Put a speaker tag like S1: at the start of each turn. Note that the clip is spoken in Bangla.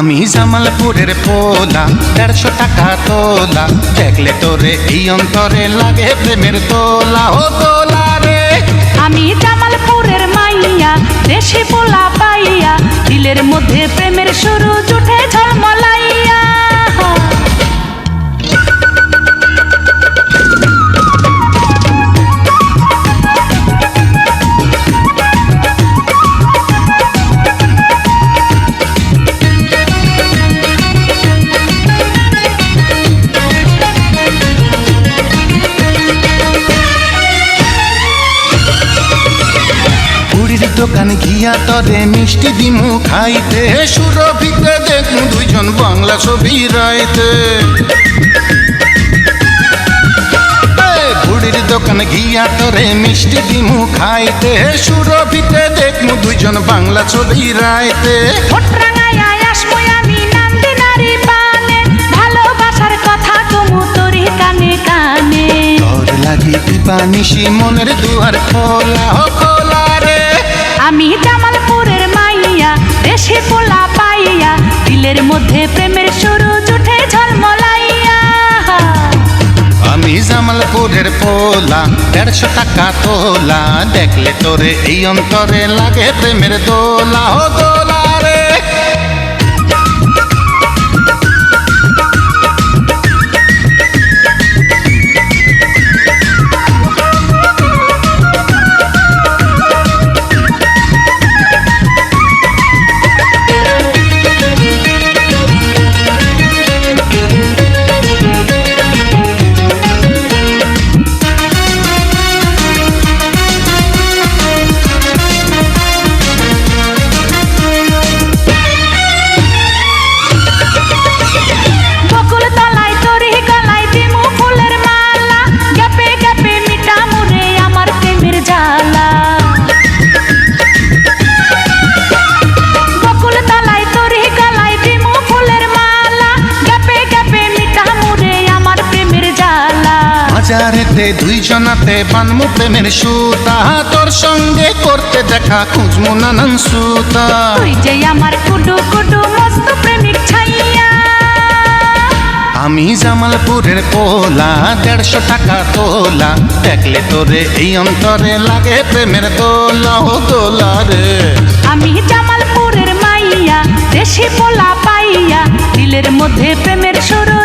S1: আমি জামালপুরের পোলা 150 টাকা তোলা, দেখলে তোরে এই অন্তরে লাগে প্রেমের তোলা। ও তোলা রে,
S2: আমি জামালপুরের মাইয়া, দেশি পোলা পাইয়া, দিলের মধ্যে প্রেমের শুরু জুটে ঝলমলাইয়া।
S1: দোকান গিয়া তরে মিষ্টি দিমু খাইতে, সুরভিতে দেখু দুইজন বাংলা ছবি রাইতে। বুড়ির দোকান গিয়া তরে মিষ্টি দিমু খাইতে, সুরভিতে দেখু দুইজন বাংলা ছবি রাইতে।
S2: আমি নান্দি নারী পানে, ভালোবাসার কথা কমু তোরি কানে কানে।
S1: তোর লাগি দিবানিশি মনের দুয়ার খোলা। ও খোলা রে,
S2: আমি জামালপুরের মাইয়া, দেশি পোলা পাইয়া, দিলের মধ্যে প্রেমের শুরু জুটে ঝলমলাইয়া।
S1: আমি জামালপুরের পোলা 150 টাকা তোলা, দেখলে তোরে এই অন্তরে লাগে প্রেমের দোলা। ও দোলা রে, বাজারেতে দুইজনাতে বানমু প্রেমের সুতা, তোর সঙ্গে করতে দেখা খুঁজমু নানান সুতা।
S2: তুই যে আমার কুডু কুডু মস্ত প্রেমিক ছাইয়া।
S1: আমি জামালপুরের পোলা 150 টাকা তোলা, দেখলে তোরে এই অন্তরে লাগে প্রেমের দোলা। ও দোলা রে,
S2: আমি জামালপুরের মাইয়া, দেশি পোলা পাইয়া, দিলের মধ্যে প্রেমের শুরু